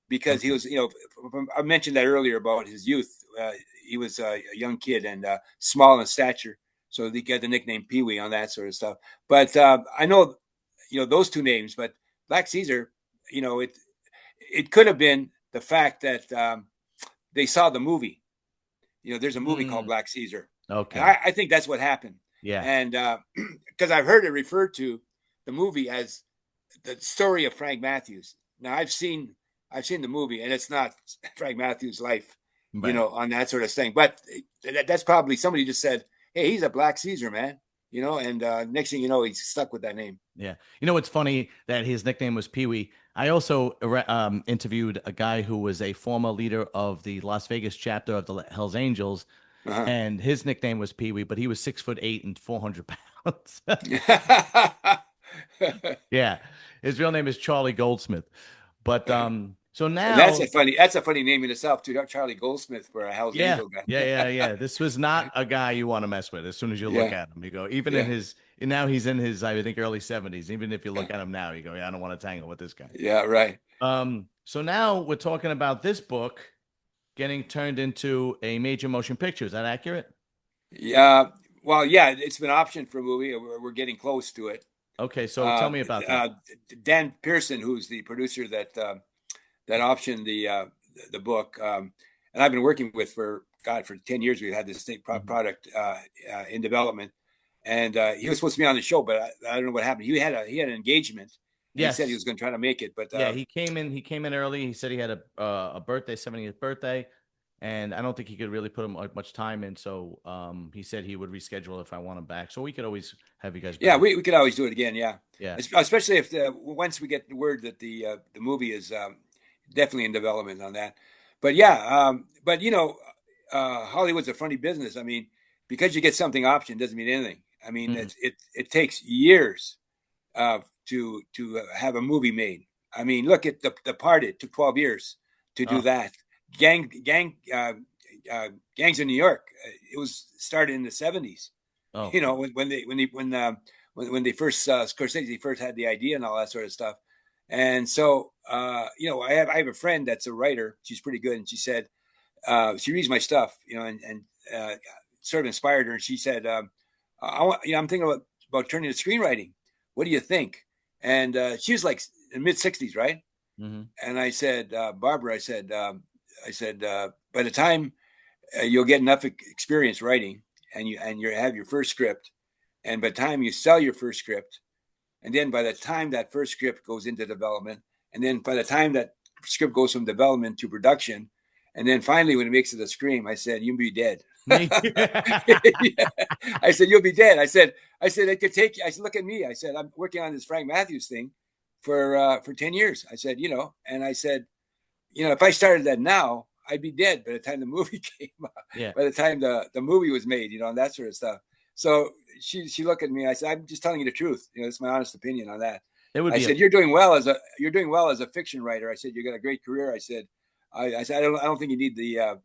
because he
Okay.
was. I mentioned that earlier about his youth. He was a young kid and small in stature, so he got the nickname Pee Wee on that sort of stuff. But I know, those two names, but Black Caesar, it could have been the fact that they saw the movie. There's a movie called
Mm,
Black Caesar, and
okay.
I think that's what happened.
Yeah.
And because I've heard it referred to the movie as the story of Frank Mathews. Now I've seen the movie, and it's not Frank Matthews' life,
Right.
on that sort of thing. But that's probably somebody just said, "Hey, he's a Black Caesar, man," and next thing you know, he's stuck with that name.
Yeah. It's funny that his nickname was Pee Wee. I also interviewed a guy who was a former leader of the Las Vegas chapter of the Hells Angels,
Uh-huh.
and his nickname was Pee Wee, but he was 6'8" and 400 pounds. Yeah. His real name is Charlie Goldsmith. But so
And that's
now,
a funny name in itself too. Charlie Goldsmith for a Hell's
yeah,
Angel guy.
yeah, yeah, yeah. This was not a guy you want to mess with as soon as you look
Yeah,
at him. You go, even in
yeah,
his, and now he's in his, I think, early 70s. Even if you look at him now, you go, yeah, I don't want to tangle with this guy.
yeah. Right.
So now we're talking about this book getting turned into a major motion picture. Is that accurate?
Yeah. Well, yeah. It's been optioned for a movie. We're getting close to it.
Okay, so tell
Uh,
me about that.
uh, Dan Pearson, who's the producer that optioned the book, and I've been working with for 10 years. We've had this thing,
Mhm.
product in development, and he was supposed to be on the show, but I don't know what happened. He had an engagement, and he said he
Yes.
was going to try to make it, but
Yeah, he came in. He came in early. He said he had a birthday, 70th birthday, and I don't think he could really put much time in. So he said he would reschedule if I want him back. So we could always have you guys
yeah,
back.
we could always do it again. Yeah,
Yeah.
especially if once we get the word that the movie is definitely in development on that. But yeah, but Hollywood's a funny business. I mean, because you get something optioned doesn't mean anything. I mean,
Mhm.
it takes years to have a movie made. I mean, look at the part. It took 12 years to do
Oh,
that. Gangs in New York. It was started in the 70s.
oh,
When they first Scorsese first had the idea and all that sort of stuff, and so I have a friend that's a writer. She's pretty good, and she said she reads my stuff, and sort of inspired her. And she said, I'm thinking about turning to screenwriting. What do you think? And she was like in mid-60s, right?
Mm-hmm.
And I said, Barbara, I said, by the time you'll get enough experience writing, and you have your first script, and by the time you sell your first script, and then by the time that first script goes into development, and then by the time that script goes from development to production, and then finally when it makes it to screen, I said, you'll be dead.
Me.
Yeah. I said, you'll be dead. I said, it could take you. I said, look at me. I said, I'm working on this Frank Mathews thing for 10 years. I said, and I said, if I started that now, I'd be dead by the time the movie came out,
Yeah,
by the time the movie was made, and that sort of stuff. So she looked at me. I said, I'm just telling you the truth. It's my honest opinion on that.
it would
I
be a
said, you're doing well as a fiction writer. I said, you got a great career. I said, I said, I don't think you need the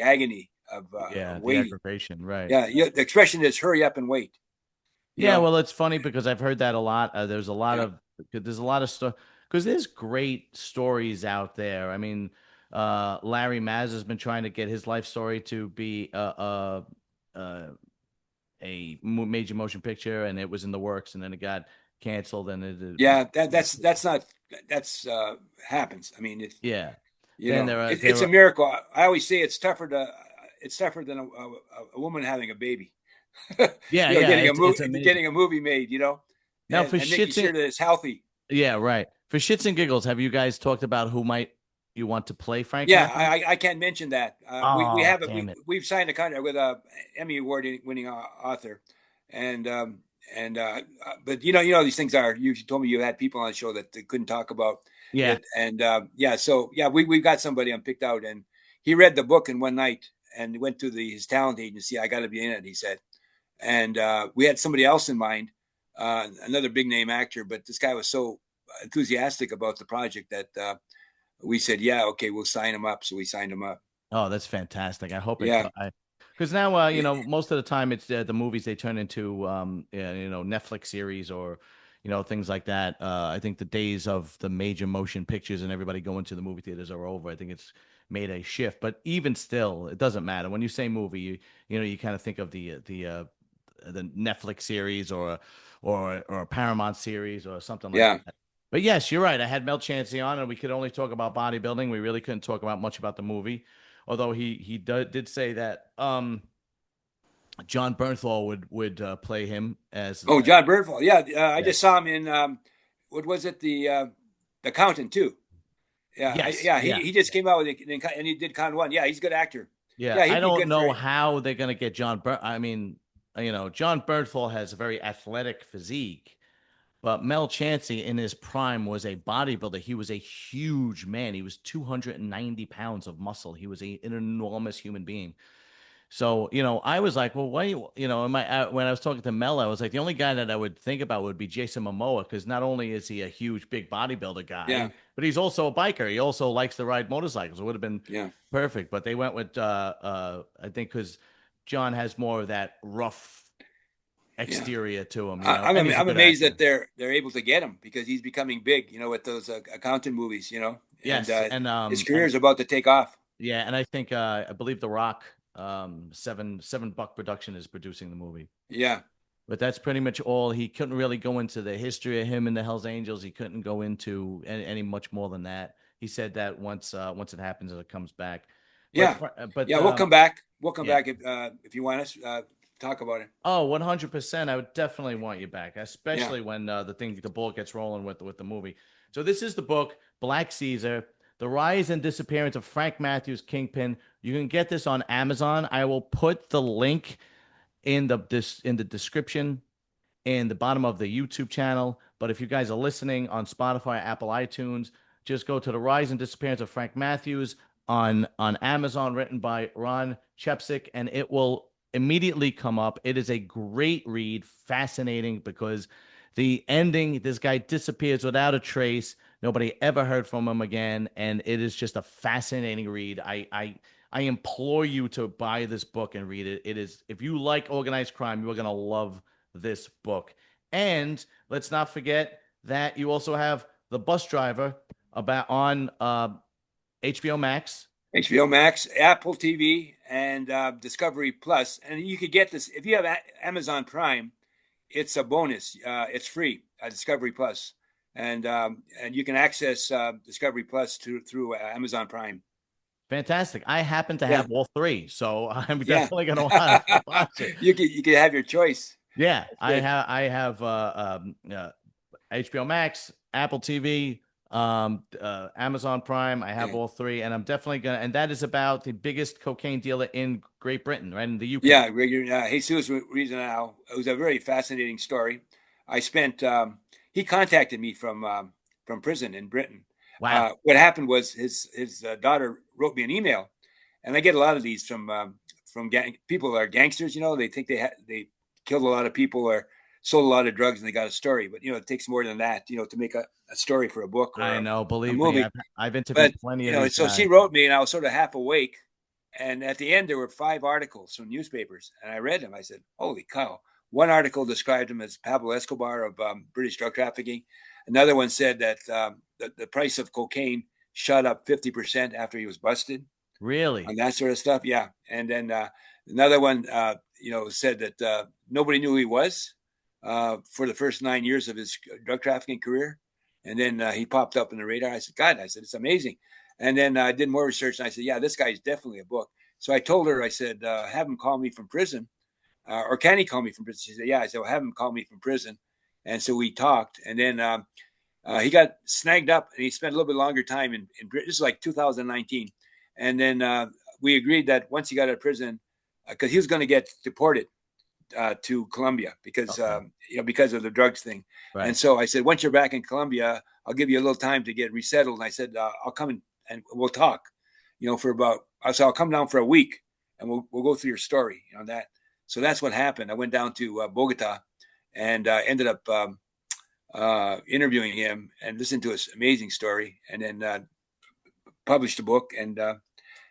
agony of
yeah, the
waiting.
aggravation, right?
Yeah, the expression is hurry up and wait. You
Yeah,
know,
well, it's funny because I've heard that a lot.
yeah,
There's a lot of stuff because there's great stories out there. I mean, Larry Maz has been trying to get his life story to be uh, major motion picture, and it was in the works, and then it got canceled, and
yeah. That's not that's happens. I mean,
yeah. Then
it's a miracle. I always say it's tougher than a woman having a baby.
yeah, yeah, it's amazing.
Getting a movie made,
Now for
and making
shits
sure
and
that it's healthy.
yeah, right. For shits and giggles, have you guys talked about who might you want to play Frank
Yeah,
Matthews?
I can't mention that. We
Oh,
have it.
damn it.
We've signed a contract with a Emmy award winning author, and but these things are. You told me you had people on the show that they couldn't talk about
Yeah.
it, and so we've got somebody I'm picked out, and he read the book in one night and went to his talent agency. I got to be in it, he said, and we had somebody else in mind, another big name actor, but this guy was so enthusiastic about the project that we said, yeah, okay, we'll sign him up. So we signed him up.
Oh, that's fantastic. I hope it
Yeah.
because now most of the time it's the movies they turn into yeah, Netflix series or things like that. I think the days of the major motion pictures and everybody going to the movie theaters are over. I think it's made a shift, but even still, it doesn't matter. When you say movie, you kind of think of the Netflix series or a Paramount series or something like
Yeah.
that. But yes, you're right. I had Mel Chancey on, and we could only talk about bodybuilding. We really couldn't talk about much about the movie, although he did say that John Bernthal would play him as
Oh, John Bernthal. Yeah. I
yeah
just saw him in, what was it? The Accountant too. Yeah.
yes
Yeah.
yeah
He just came out with it and he did Con One. Yeah. He's a good actor.
yeah.
Yeah.
I
He'd be
don't
good for
know
it.
how they're gonna get I mean, John Bernthal has a very athletic physique. But Mel Chancey in his prime was a bodybuilder. He was a huge man. He was 290 pounds of muscle. He was an enormous human being. So, I was like, well, why, when I was talking to Mel, I was like, the only guy that I would think about would be Jason Momoa, because not only is he a huge, big bodybuilder
Yeah.
guy, but he's also a biker. He also likes to ride motorcycles. It would have been
Yeah.
perfect. But they went with, I think, because John has more of that rough
Yeah.
exterior to him,
I'm
and he's a
I'm
good
amazed
actor.
that they're able to get him because he's becoming big, with those accountant movies, and
Yes, and
his career is about to take off.
yeah, and I think I believe The Rock, seven buck production is producing the movie.
Yeah.
But that's pretty much all. He couldn't really go into the history of him and the Hells Angels. He couldn't go into any much more than that. He said that once it happens, it comes back. But
Yeah.
but
Yeah. We'll come back. We'll come
yeah.
back if you want us talk about it.
Oh, 100%. I would definitely want you back,
Yeah.
especially when the ball gets rolling with the movie. So this is the book, Black Caesar, The Rise and Disappearance of Frank Matthews Kingpin. You can get this on Amazon. I will put the link in the description in the bottom of the YouTube channel. But if you guys are listening on Spotify, Apple, iTunes, just go to The Rise and Disappearance of Frank Mathews on Amazon, written by Ron Chepesiuk, and it will immediately come up. It is a great read, fascinating, because the ending, this guy disappears without a trace. Nobody ever heard from him again, and it is just a fascinating read. I implore you to buy this book and read it. It is, if you like organized crime, you are going to love this book. And let's not forget that you also have The Bus Driver, about on HBO Max.
HBO Max, Apple TV, and Discovery Plus. And you could get this if you have Amazon Prime. It's a bonus. It's free. Discovery Plus, and you can access Discovery Plus through Amazon Prime.
Fantastic. I happen to
Yeah,
have all three, so I'm
yeah.
definitely going to want to watch it.
You can have your choice.
Yeah,
That's
I
good.
have HBO Max, Apple TV, Amazon Prime. I have
Yeah.
all three, and I'm definitely gonna. And that is about the biggest cocaine dealer in Great Britain, right in the UK.
Yeah, Jesus Reasonau. It was a very fascinating story. I spent. He contacted me from prison in Britain.
Wow.
What happened was his daughter wrote me an email, and I get a lot of these from people that are gangsters. You know, they think they killed a lot of people or sold a lot of drugs, and they got a story. But it takes more than that. To make a story for a book or
I know.
a
Believe me,
movie.
I've interviewed
But
plenty of these
so she
guys.
wrote me, and I was sort of half awake. And at the end, there were 5 articles from newspapers, and I read them. I said, "Holy cow!" One article described him as Pablo Escobar of British drug trafficking. Another one said that the price of cocaine shot up 50% after he was busted
Really?
on that sort of stuff. Yeah, and then another one, said that nobody knew who he was for the first 9 years of his drug trafficking career, and then he popped up in the radar. I said, "God," I said, "it's amazing." And then I did more research, and I said, "Yeah, this guy's definitely a book." So I told her, I said, "Have him call me from prison, or can he call me from prison?" She said, "Yeah." I said, "Well, have him call me from prison." And so we talked, and then he got snagged up, and he spent a little bit longer time in Britain. This is like 2019, and then we agreed that once he got out of prison, because he was going to get deported to Colombia because
Okay.
because of the drugs thing. And
Right.
so I said, once you're back in Colombia, I'll give you a little time to get resettled. And I said, I'll come and we'll talk. For about. I said, I'll come down for a week, and we'll go through your story on that. So that's what happened. I went down to Bogota and ended up interviewing him and listened to his amazing story, and then published a book. And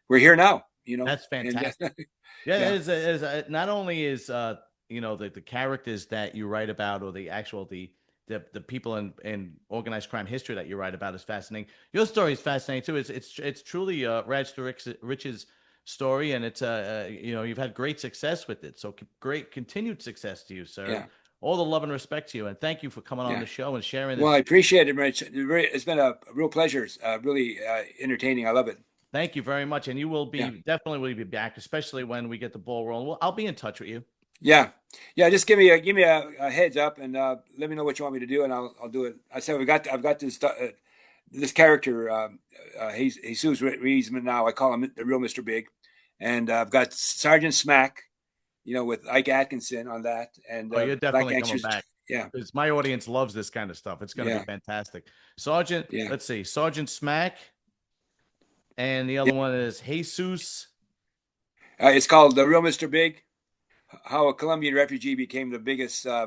we're here now.
That's
And
fantastic. Yeah,
yeah,
not only is the characters that you write about or the people in organized crime history that you write about is fascinating. Your story is fascinating too. It's truly Raj to Rich's story, and it's you've had great success with it. So great continued success to you, sir, and
yeah,
all the love and respect to you. And thank you for coming on
yeah.
the show and sharing
Well,
this.
I appreciate it, Rich. It's been a real pleasure. Really entertaining. I love it.
Thank you very much, and you will
Yeah,
will be back, especially when we get the ball rolling. Well, I'll be in touch with you.
yeah, yeah. Just give me a heads up and let me know what you want me to do, and I'll do it. I said I've got this character, Jesus Reisman now. I call him the real Mr. Big, and I've got Sergeant Smack, with Ike Atkinson on that, and
Oh, you're
Black
definitely coming
Gangsters.
back
Yeah,
because my audience loves this kind of stuff. It's going to be
yeah,
fantastic. Sergeant,
yeah,
let's see, Sergeant Smack, and the
yeah.
other one is Jesus.
It's called the real Mr. Big. How a Colombian refugee became the biggest uh,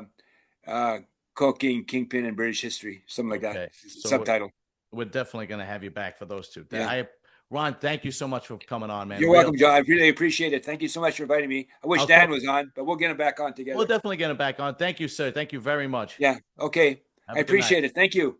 cocaine kingpin in British history, something like that.
Okay, so
Subtitle.
we're definitely going to have you back for those two.
Yeah.
Ron, thank you so much for coming on, man.
You're welcome, Joe. I really appreciate it. Thank you so much for inviting me. I wish
I'll
Dan
talk.
was on, but we'll get him back on
We'll
together.
definitely get him back on. Thank you, sir. Thank you very much.
Yeah. Okay.
Have
I
a good night.
appreciate it. Thank you.